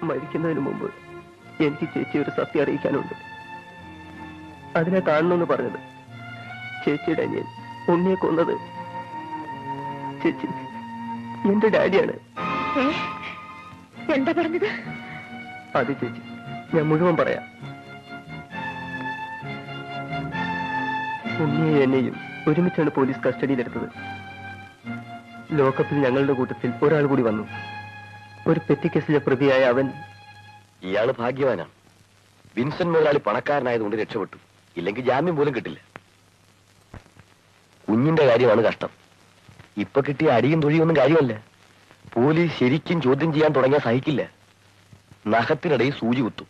മരിക്കുന്നതിന് മുമ്പ് എനിക്ക് ചേച്ചി ഒരു സത്യം അറിയിക്കാനുണ്ട്. അതിനെ കാണണമെന്ന് പറഞ്ഞത് ചേച്ചിയുടെ അനിയൻ ഉണ്ണിയെ കൊന്നത് ചേച്ചി എന്റെ ഡാഡിയാണ്. എന്താ പറഞ്ഞത്? അതെ ചേച്ചി, ഞാൻ മുഴുവൻ പറയാം. ഉണ്ണിയെ എന്നെയും ഒരുമിച്ചാണ് പോലീസ് കസ്റ്റഡിയിലെടുത്തത്. ലോക്കപ്പിൽ ഞങ്ങളുടെ കൂട്ടത്തിൽ ഒരാൾ കൂടി വന്നു. ഒരു പെറ്റി കേസിലെ പ്രതിയായ അവൻ. ഇയാള് ഭാഗ്യവാനാണ്. വിൻസെന്റ് മുതലാളി പണക്കാരനായതുകൊണ്ട് രക്ഷപ്പെട്ടു. ഇല്ലെങ്കിൽ ജാമ്യം പോലും കിട്ടില്ല. കുഞ്ഞിന്റെ കാര്യമാണ് കഷ്ടം. ഇപ്പൊ കിട്ടിയ അടിയും തൊഴിയൊന്നും കാര്യമല്ല. പോലീസ് ശരിക്കും ചോദ്യം ചെയ്യാൻ തുടങ്ങിയാൽ സഹിക്കില്ല. നഖത്തിനിടയിൽ സൂചി കുത്തും.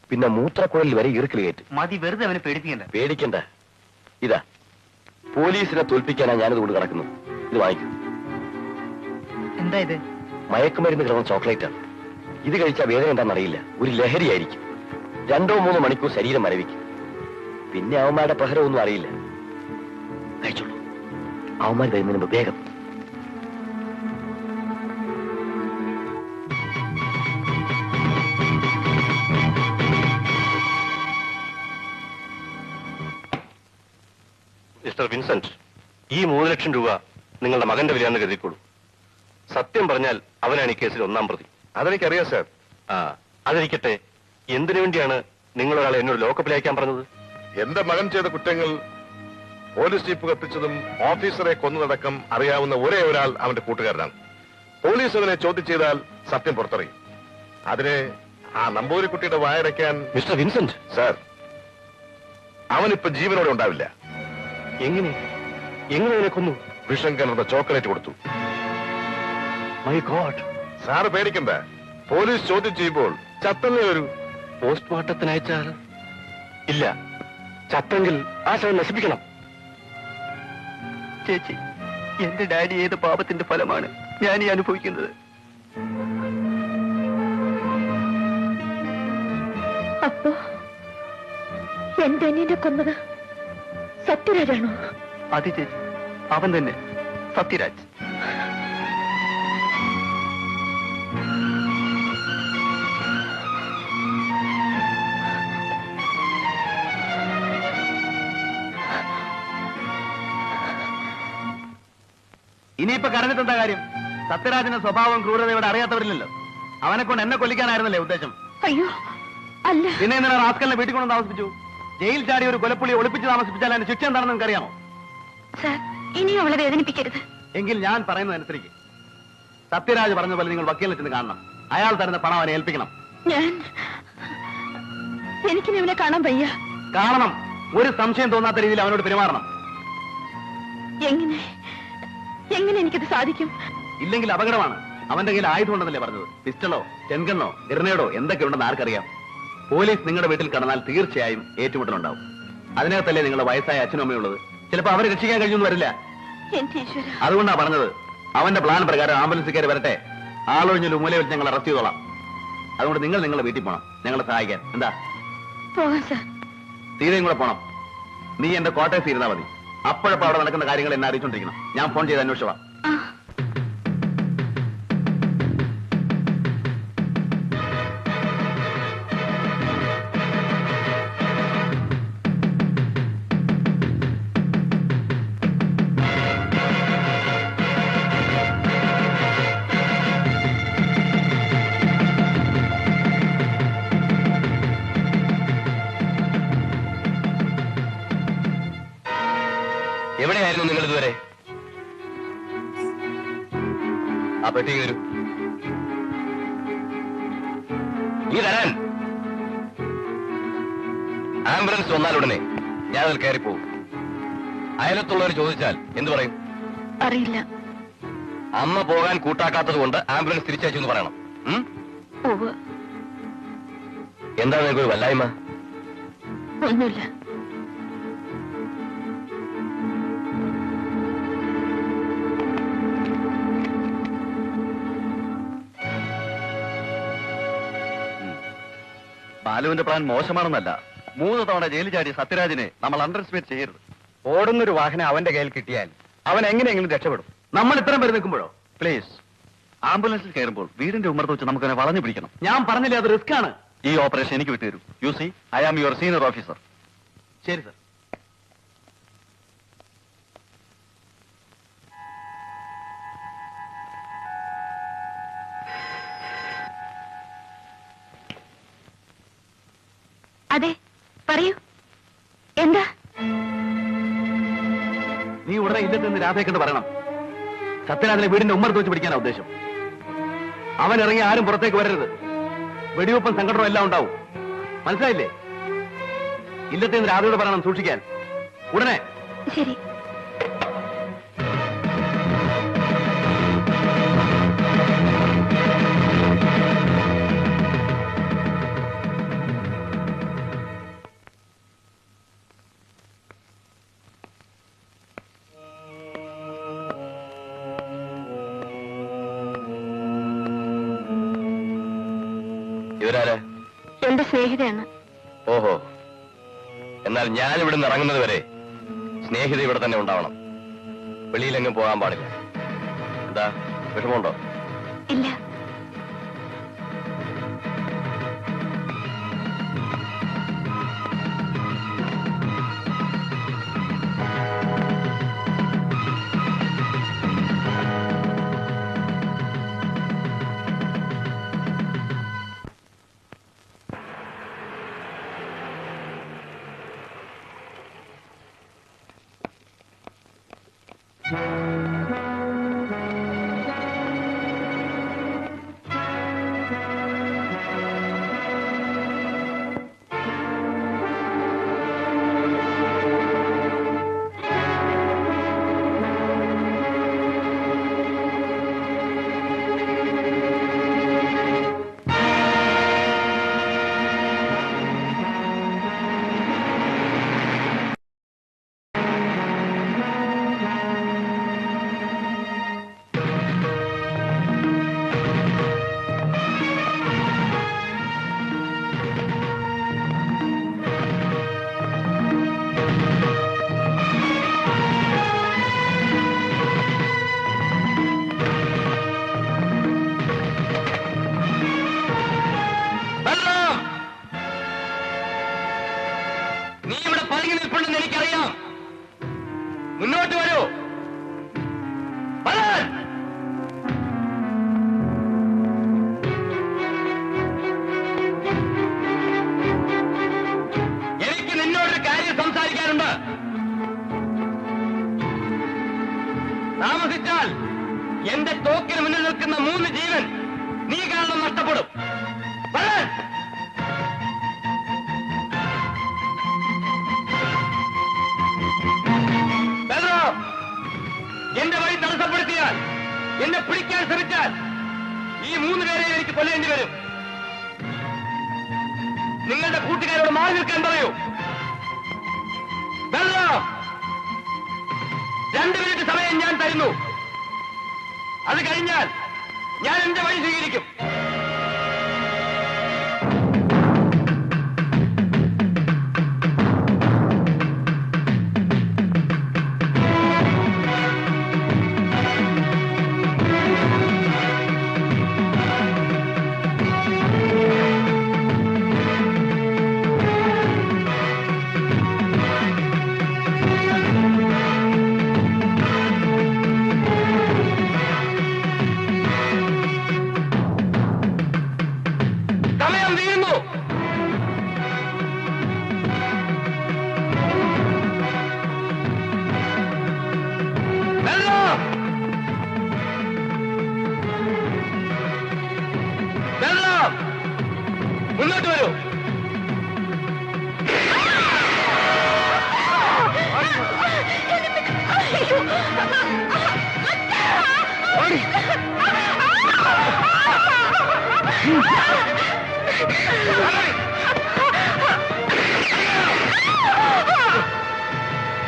പിന്നെ മൂത്രക്കുഴലിൽ വരെ ഈർക്കിൽ കയറ്റും. മതി, വെറുതെ അവനെ പേടിപ്പിക്കണ്ട. പേടിക്കണ്ട. ഇതാ പോലീസിനെ തോൽപ്പിക്കാനാ ഞാനിത് കൊണ്ട് കിടക്കുന്നു. ഇത് വാങ്ങിക്കും. എന്താ ഇത്? മയക്കുമരുന്ന് കിടന്ന ചോക്ലേറ്റ് ആണ്. ഇത് കഴിച്ചാൽ വേദന എന്താണെന്ന് അറിയില്ല. ഒരു ലഹരിയായിരിക്കും. 2-3 മണിക്കൂർ ശരീരം മരവിക്കും. പിന്നെ അവന്മാരുടെ പ്രഹരമൊന്നും അറിയില്ല. കഴിച്ചോളൂ. അവന്മാർ തരുന്നതിന് വേഗം. മിസ്റ്റർ വിൻസെന്റ്, ഈ 3 ലക്ഷം രൂപ നിങ്ങളുടെ മകന്റെ വിലയാന്ന് കരുതിക്കോളൂ. സത്യം പറഞ്ഞാൽ അവനാണ് ഈ കേസിൽ 1-ാം പ്രതി. അതെനിക്കറിയാം സാർ. അതിരിക്കട്ടെ, എന്തിനു വേണ്ടിയാണ് നിങ്ങൾ ഒരാളെ എന്നോട് ലോക്കപ്പിൽ അയക്കാൻ പറഞ്ഞത്? എന്റെ മകൻ ചെയ്ത കുറ്റങ്ങൾ, പോലീസ് ജീപ്പ് കത്തിച്ചതും ഓഫീസറെ കൊന്നതടക്കം അറിയാവുന്ന ഒരേ ഒരാൾ അവന്റെ കൂട്ടുകാരനാണ്. പോലീസ് അവനെ ചോദ്യം ചെയ്താൽ സത്യം പുറത്തറിയും. അതിന് ആ നമ്പൂതിരിക്കുട്ടിയുടെ വായടയ്ക്കാൻ. മിസ്റ്റർ വിൻസെന്റ് സാർ, അവനിപ്പോ ജീവനോടെ ഉണ്ടാവില്ല. എങ്ങനെ അവനെ കൊന്നു? വിഷം കലർന്ന ചോക്ലേറ്റ് കൊടുത്തു. My God! സാറ് പേടിക്കണ്ട. പോലീസ് ചോദ്യം ചെയ്യുമ്പോൾ ചത്തല്ലേ വരൂ. പോസ്റ്റ്മോർട്ടത്തിന് അയച്ചാൽ? ഇല്ല, ചത്തെങ്കിൽ ആ ശവം നശിപ്പിക്കണം. ചേച്ചി, എന്റെ ഡാഡി ഏത് പാപത്തിന്റെ ഫലമാണ് ഞാൻ ഈ അനുഭവിക്കുന്നത്? അപ്പോ എന്റെ അനിയനെ കൊന്നത് സത്യരാജാണോ? അതെ ചേച്ചി, അവൻ തന്നെ, സത്യരാജ്. ഇനിയിപ്പോ കരഞ്ഞിട്ടെന്താ കാര്യം? സത്യരാജന്റെ സ്വഭാവം ക്രൂരതയോടെ അറിയാത്തവരില്ലല്ലോ. അവനെ കൊണ്ട് എന്നെ കൊല്ലിക്കാനായിരുന്നല്ലേ ഉദ്ദേശം? അയ്യോ അല്ല. പിന്നെ എന്തിനാ റാസ്കലിനെ വീട്ടിൽ കൊണ്ട് താമസിപ്പിച്ചു? ജയിൽ ചാടി ഒരു കൊലപ്പുള്ളിയെ ഒളിപ്പിച്ച് താമസിപ്പിച്ചാൽ അതിന്റെ ശിക്ഷ എന്താണെന്ന് നിങ്ങൾക്കറിയാമോ? സാർ, ഇനിയും അവളെ വേദനിപ്പിക്കരുത്. എങ്കിൽ ഞാൻ പറയുന്നതനുസരിച്ച് സത്യരാജ് പറഞ്ഞ പോലെ നിങ്ങൾ വക്കീലിനെ ചെന്ന് കാണണം. അയാൾ തരുന്ന പണം അവനെ ഏൽപ്പിക്കണം. എനിക്കിനി അവനെ കാണാൻ വയ്യ. കാണണം. ഒരു സംശയം തോന്നാത്ത രീതിയിൽ അവനോട് പെരുമാറണം. എങ്ങനെ എനിക്കത് സാധിക്കും? ഇല്ലെങ്കിൽ അപകടമാണ്. അവന്റെ കയ്യിൽ ആയുധം ഉണ്ടെന്നല്ലേ പറഞ്ഞത്? പിസ്റ്റളോ, ചെൻകണ്ണോ, ഗ്രനേഡോ എന്തൊക്കെ ഉണ്ടെന്ന് ആർക്കറിയാം? പോലീസ് നിങ്ങളുടെ വീട്ടിൽ കടന്നാൽ തീർച്ചയായും ഏറ്റുമുട്ടലുണ്ടാവും. അതിനകത്തല്ലേ നിങ്ങളുടെ വയസ്സായ അച്ഛനും അമ്മയും ഉള്ളത്. ചിലപ്പോൾ അവരെ രക്ഷിക്കാൻ കഴിഞ്ഞൊന്നും വരില്ല. അതുകൊണ്ടാ പറഞ്ഞത്, അവന്റെ പ്ലാൻ പ്രകാരം ആംബുലൻസ് കയറി വരട്ടെ. ആളൊഴിഞ്ഞൊരു മൂല വെച്ച് ഞങ്ങൾ അറസ്റ്റ് ചെയ്തോളാം. അതുകൊണ്ട് നിങ്ങൾ നിങ്ങളുടെ വീട്ടിൽ പോകണം, ഞങ്ങളെ സഹായിക്കാൻ. എന്താ? തീരെയും കൂടെ പോണം. നീ എന്റെ കോട്ടയത്ത് ഇരുന്നാ മതി. അപ്പോഴപ്പോൾ അവിടെ നടക്കുന്ന കാര്യങ്ങൾ എന്നെ അറിയിച്ചോണ്ടിരിക്കണം. ഞാൻ ഫോൺ ചെയ്ത് അന്വേഷിച്ചോളാം. എവിടെയായിരുന്നു നിങ്ങൾ ഇതുവരെ? ആ പെട്ടി വരൂ. നീ തരാൻ. ആംബുലൻസ് വന്നാലുടനെ ഞാൻ അതിൽ കയറിപ്പോകും. അയലത്തുള്ളവർ ചോദിച്ചാൽ എന്തു പറയും? അറിയില്ല. അമ്മ പോകാൻ കൂട്ടാക്കാത്തത് കൊണ്ട് ആംബുലൻസ് തിരിച്ചയച്ചു എന്ന് പറയണം. എന്താ നിനക്കൊരു വല്ലായ്മ? ഒന്നുമില്ല. ബാലുവിന്റെ പ്ലാൻ മോശമാണെന്നല്ല. 3 തവണ ജയിലിൽ ചാടി സത്യരാജിനെ നമ്മൾ അണ്ടർ എസ്റ്റിമേറ്റ് ചെയ്യരുത്. ഓടുന്നൊരു വാഹനം അവന്റെ കയ്യിൽ കിട്ടിയാൽ അവൻ എങ്ങനെയെങ്കിലും രക്ഷപ്പെടും. നമ്മൾ ഇത്രയും പേര് നിൽക്കുമ്പോഴോ? പ്ലീസ്, ആംബുലൻസിൽ കയറുമ്പോൾ വീടിന്റെ ഉമ്മർത്ത് വെച്ച് നമുക്ക് വളഞ്ഞു പിടിക്കണം. ഞാൻ പറഞ്ഞില്ലേ, അത് റിസ്ക് ആണ്. ഈ ഓപ്പറേഷൻ എനിക്ക് വിട്ടുതരൂ. You see, I am your senior officer. ശരി സർ. അതെ, പറയൂ. എന്താ? നീ ഉടനെ ഇല്ലത്ത് നിന്ന് രാധേക്കണ്ട് പറയണം. സത്യരാജനെ വീടിന്റെ ഉമ്മർത്ത് വെച്ച് പിടിക്കാനാ ഉദ്ദേശം. അവൻ ഇറങ്ങി ആരും പുറത്തേക്ക് വരരുത്. വെടിവെപ്പും സംഘടനവും എല്ലാം ഉണ്ടാവും. മനസ്സിലായില്ലേ? ഇല്ലത്തെ നിന്ന് രാധയോട് പറയണം സൂക്ഷിക്കാൻ. ഉടനെ. ശരി. ഇവരാരാ? എന്റെ സ്നേഹിതയാണ്. ഓഹോ, എന്നാൽ ഞാൻ ഇവിടെ നിന്ന് ഇറങ്ങുന്നത് വരെ സ്നേഹിത ഇവിടെ തന്നെ ഉണ്ടാവണം. വെളിയിലെങ്ങും പോകാൻ പാടില്ല. എന്താ, വിഷമമുണ്ടോ? ഇല്ല. മുന്നോട്ട് വരൂ. എനിക്ക് നിന്നോടൊരു കാര്യം സംസാരിക്കാനുണ്ട്. താമസിച്ചാൽ എന്റെ തോക്കിന് മുന്നിൽ നിൽക്കുന്ന 3 ജീവൻ നീ കാരണം നഷ്ടപ്പെടും. എന്റെ വഴി തടസ്സപ്പെടുത്തിയാൽ, എന്നെ പിടിക്കാൻ ശ്രമിച്ചാൽ ഈ 3 പേരെ എനിക്ക് കൊല്ലേണ്ടി വരും. നിങ്ങളുടെ കൂട്ടുകാരോട് മാറി നിൽക്കാൻ പറയൂ. 2 മിനിറ്റ് സമയം ഞാൻ തരുന്നു. അത് കഴിഞ്ഞാൽ ഞാൻ എന്റെ വഴി സ്വീകരിക്കും. മുന്നോട്ട് വരൂ.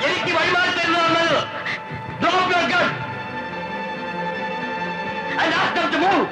എനിക്ക് വഴിമാറി തരുന്നതാണ്. Drop your gun and ask them to move.